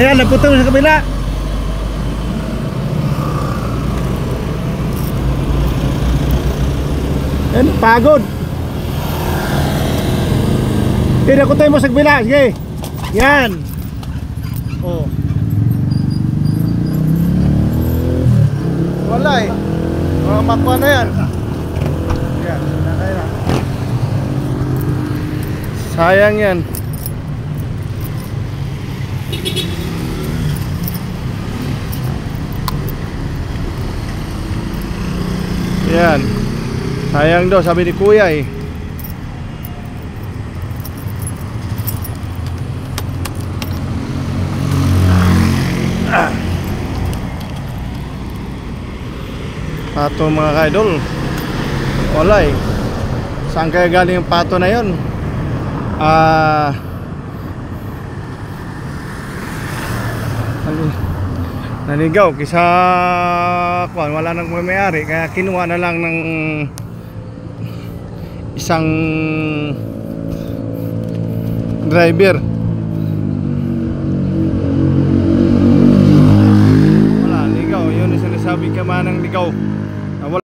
Ayan, naputol sa kabila. Ayan, pagod. Pinakutoy mo sa kabila. Sige. Yan. Oh. Wala eh. Mga makwa na yan. Yan, nakaya na. Sayang yan. Yan. Sayang daw, sabi ni kuya eh. Pato mga kaidol. Wala eh. Saan kaya galing yung pato na yun? Nanigaw kisa kuwan, wala nang may-ari, kaya kinuha na lang ng isang driver. Wala, ligaw. Yun ang sinasabi ka man ng ligaw.